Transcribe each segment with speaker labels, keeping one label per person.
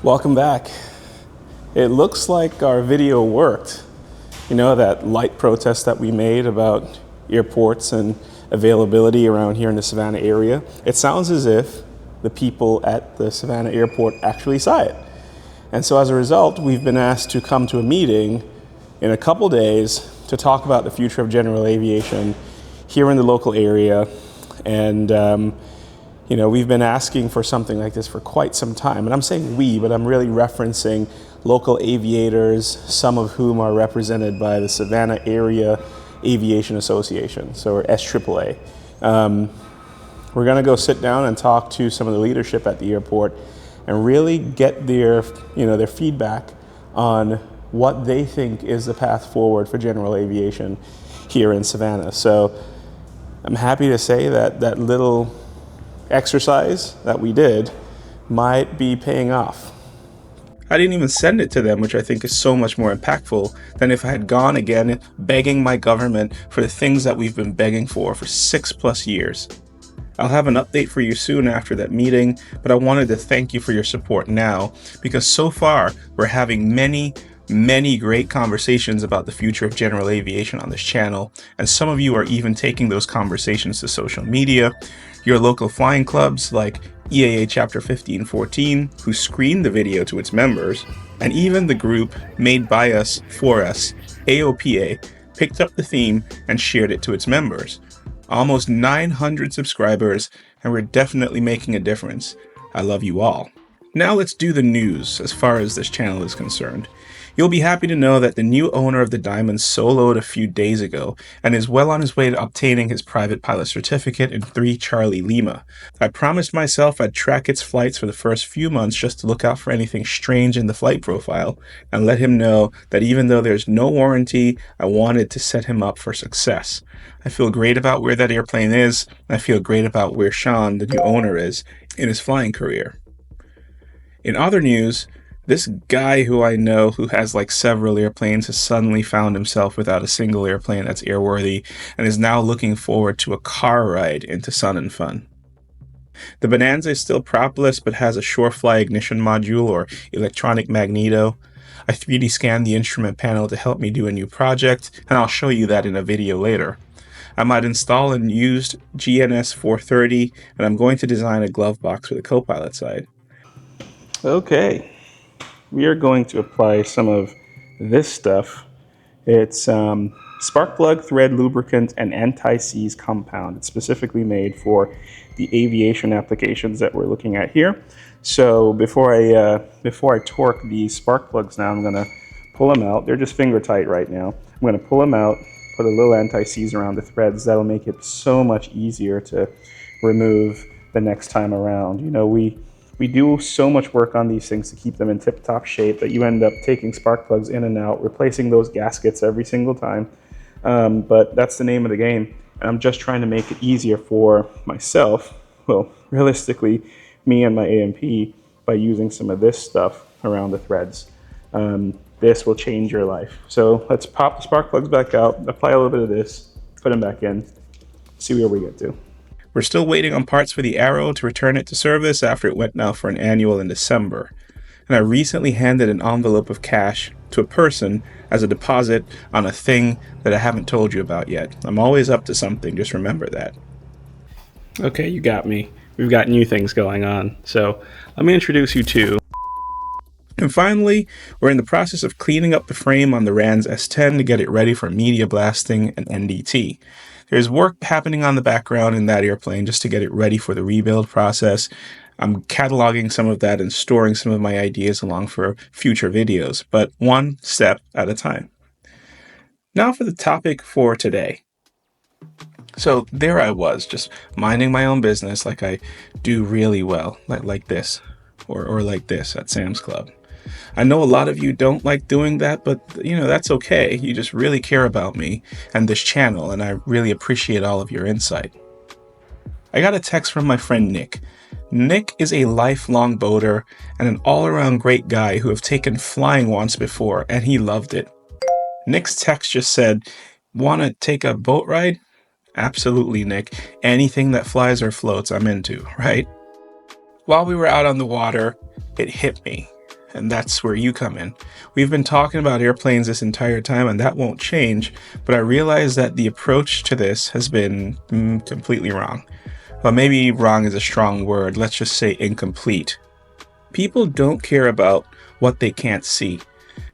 Speaker 1: Welcome back. It looks like our video worked. You know, that light protest that we made about airports and availability around here in the Savannah area. It sounds as if the people at the Savannah airport actually saw it. And so as a result, we've been asked to come to a meeting in a couple days to talk about the future of aviation here in the local area. And we've been asking for something like this for quite some time. And I'm saying we, but I'm really referencing local aviators, some of whom are represented by the Savannah Area Aviation Association, so or SAAA. We're going to go sit down and talk to some of the leadership at the airport and really get their feedback on what they think is the path forward for general aviation here in Savannah. So I'm happy to say that that little exercise that we did might be paying off. I didn't even send it to them, which I think is so much more impactful than if I had gone again begging my government for the things that we've been begging for 6+ years. I'll have an update for you soon after that meeting, but I wanted to thank you for your support now, because so far we're having many great conversations about the future of general aviation on this channel, and some of you are even taking those conversations to social media. Your local flying clubs like EAA Chapter 1514, who screened the video to its members, and even the group Made by Us for Us, AOPA, picked up the theme and shared it to its members. Almost 900 subscribers, and we're definitely making a difference. I love you all. Now let's do the news as far as this channel is concerned. You'll be happy to know that the new owner of the Diamond soloed a few days ago and is well on his way to obtaining his private pilot certificate in 3 Charlie Lima. I promised myself I'd track its flights for the first few months just to look out for anything strange in the flight profile and let him know that even though there's no warranty, I wanted to set him up for success. I feel great about where that airplane is. I feel great about where Sean, the new owner, is in his flying career. In other news, this guy who I know who has like several airplanes has suddenly found himself without a single airplane that's airworthy and is now looking forward to a car ride into sun and fun. The Bonanza is still propless but has a Surefly ignition module or electronic magneto. I 3D scanned the instrument panel to help me do a new project, and I'll show you that in a video later. I might install a used GNS 430, and I'm going to design a glove box for the co-pilot side. Okay. We are going to apply some of this stuff. It's spark plug, thread, lubricant, and anti-seize compound. It's specifically made for the aviation applications that we're looking at here. So before I torque these spark plugs now, I'm going to pull them out. They're just finger tight right now. I'm going to pull them out, put a little anti-seize around the threads. That'll make it so much easier to remove the next time around. You know, we do so much work on these things to keep them in tip-top shape that you end up taking spark plugs in and out, replacing those gaskets every single time. But that's the name of the game. And I'm just trying to make it easier for myself, well, realistically, me and my AMP, by using some of this stuff around the threads. This will change your life. So let's pop the spark plugs back out, apply a little bit of this, put them back in, see where we get to. We're still waiting on parts for the Arrow to return it to service after it went now for an annual in December. And I recently handed an envelope of cash to a person as a deposit on a thing that I haven't told you about yet. I'm always up to something, just remember that. Okay, you got me. We've got new things going on. So let me introduce you to. And finally, we're in the process of cleaning up the frame on the RANS S10 to get it ready for media blasting and NDT. There's work happening on the background in that airplane just to get it ready for the rebuild process. I'm cataloging some of that and storing some of my ideas along for future videos, but one step at a time. Now for the topic for today. So there I was, just minding my own business like I do really well, like this, or like this at Sam's Club. I know a lot of you don't like doing that, but that's okay. You just really care about me and this channel, and I really appreciate all of your insight. I got a text from my friend Nick. Nick is a lifelong boater and an all-around great guy who have taken flying once before, and he loved it. Nick's text just said, "Want to take a boat ride?" Absolutely, Nick. Anything that flies or floats, I'm into, right? While we were out on the water, it hit me. and that's where you come in. We've been talking about airplanes this entire time, and that won't change, but I realize that the approach to this has been completely wrong. Well, maybe wrong is a strong word. Let's just say incomplete. People don't care about what they can't see.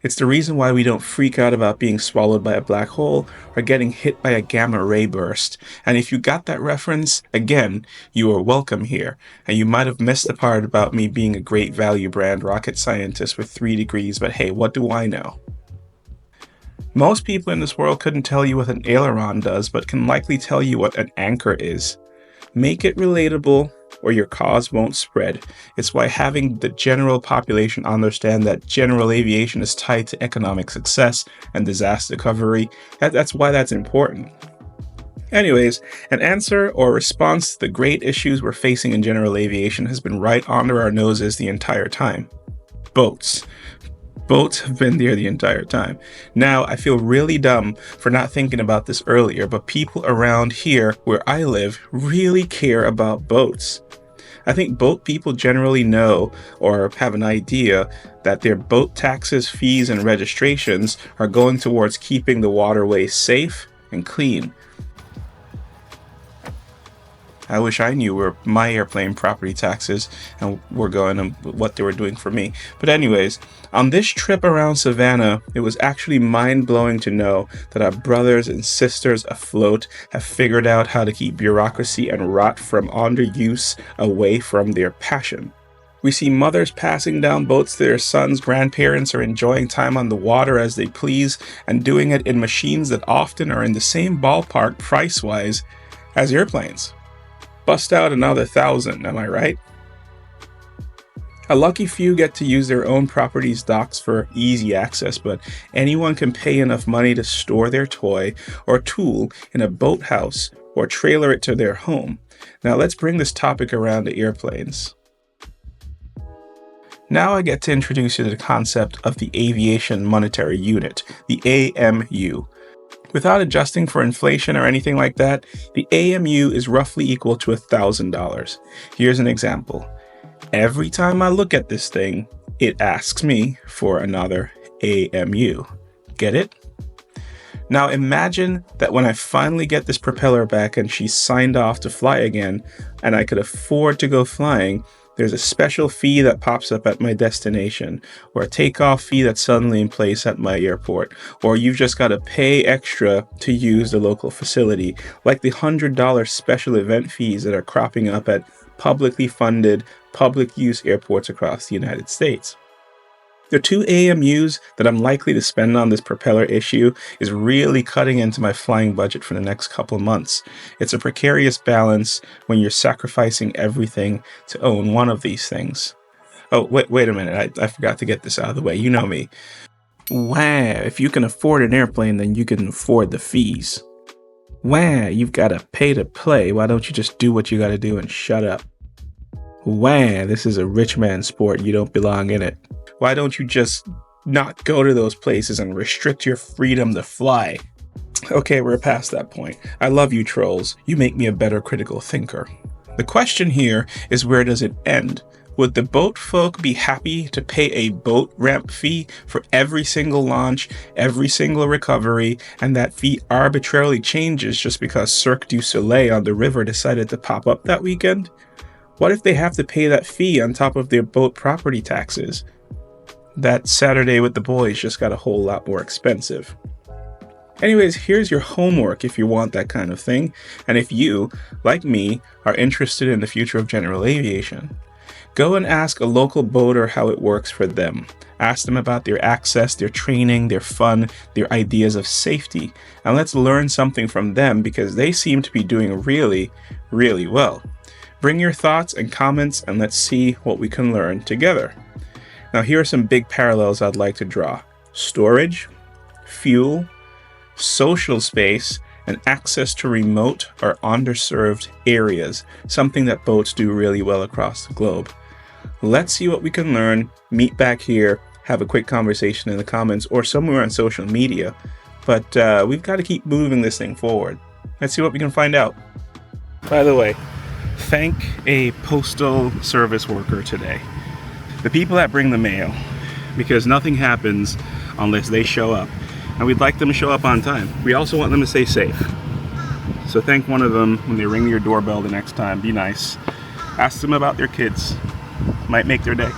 Speaker 1: It's the reason why we don't freak out about being swallowed by a black hole or getting hit by a gamma ray burst. And if you got that reference, again, you are welcome here. And you might have missed the part about me being a great value brand rocket scientist with 3 degrees, but hey, what do I know? Most people in this world couldn't tell you what an aileron does, but can likely tell you what an anchor is. Make it relatable, or your cause won't spread. It's why having the general population understand that general aviation is tied to economic success and disaster recovery, that's why that's important. Anyways, an answer or response to the great issues we're facing in general aviation has been right under our noses the entire time. Boats. Boats have been there the entire time. Now, I feel really dumb for not thinking about this earlier, but people around here where I live really care about boats. I think boat people generally know or have an idea that their boat taxes, fees, and registrations are going towards keeping the waterway safe and clean. I wish I knew where my airplane property taxes and were going and what they were doing for me. But anyways, on this trip around Savannah, it was actually mind-blowing to know that our brothers and sisters afloat have figured out how to keep bureaucracy and rot from underuse away from their passion. We see mothers passing down boats to their sons, grandparents are enjoying time on the water as they please, and doing it in machines that often are in the same ballpark price-wise as airplanes. Bust out another 1,000, am I right? A lucky few get to use their own property's docks for easy access, but anyone can pay enough money to store their toy or tool in a boathouse or trailer it to their home. Now let's bring this topic around to airplanes. Now I get to introduce you to the concept of the Aviation Monetary Unit, the AMU. Without adjusting for inflation or anything like that, the AMU is roughly equal to $1,000. Here's an example. Every time I look at this thing, it asks me for another AMU. Get it? Now imagine that when I finally get this propeller back and she's signed off to fly again, and I could afford to go flying, there's a special fee that pops up at my destination, or a takeoff fee that's suddenly in place at my airport, or you've just got to pay extra to use the local facility, like the $100 special event fees that are cropping up at publicly funded, public use airports across the United States. The 2 AMUs that I'm likely to spend on this propeller issue is really cutting into my flying budget for the next couple months. It's a precarious balance when you're sacrificing everything to own one of these things. Oh, wait a minute. I forgot to get this out of the way. You know me. Wow, if you can afford an airplane, then you can afford the fees. Wow, you've got to pay to play. Why don't you just do what you got to do and shut up? Wow, this is a rich man's sport. You don't belong in it. Why don't you just not go to those places and restrict your freedom to fly? Okay, we're past that point. I love you trolls. You make me a better critical thinker. The question here is, where does it end? Would the boat folk be happy to pay a boat ramp fee for every single launch, every single recovery, and that fee arbitrarily changes just because Cirque du Soleil on the river decided to pop up that weekend? What if they have to pay that fee on top of their boat property taxes? That Saturday with the boys just got a whole lot more expensive. Anyways, here's your homework if you want that kind of thing, and if you, like me, are interested in the future of general aviation. Go and ask a local boater how it works for them. Ask them about their access, their training, their fun, their ideas of safety, and let's learn something from them because they seem to be doing really, really well. Bring your thoughts and comments and let's see what we can learn together. Now here are some big parallels I'd like to draw. Storage, fuel, social space, and access to remote or underserved areas, something that boats do really well across the globe. Let's see what we can learn, meet back here, have a quick conversation in the comments or somewhere on social media, but we've got to keep moving this thing forward. Let's see what we can find out. By the way, thank a postal service worker today. The people that bring the mail, because nothing happens unless they show up. And we'd like them to show up on time. We also want them to stay safe. So thank one of them when they ring your doorbell the next time. Be nice. Ask them about their kids. Might make their day.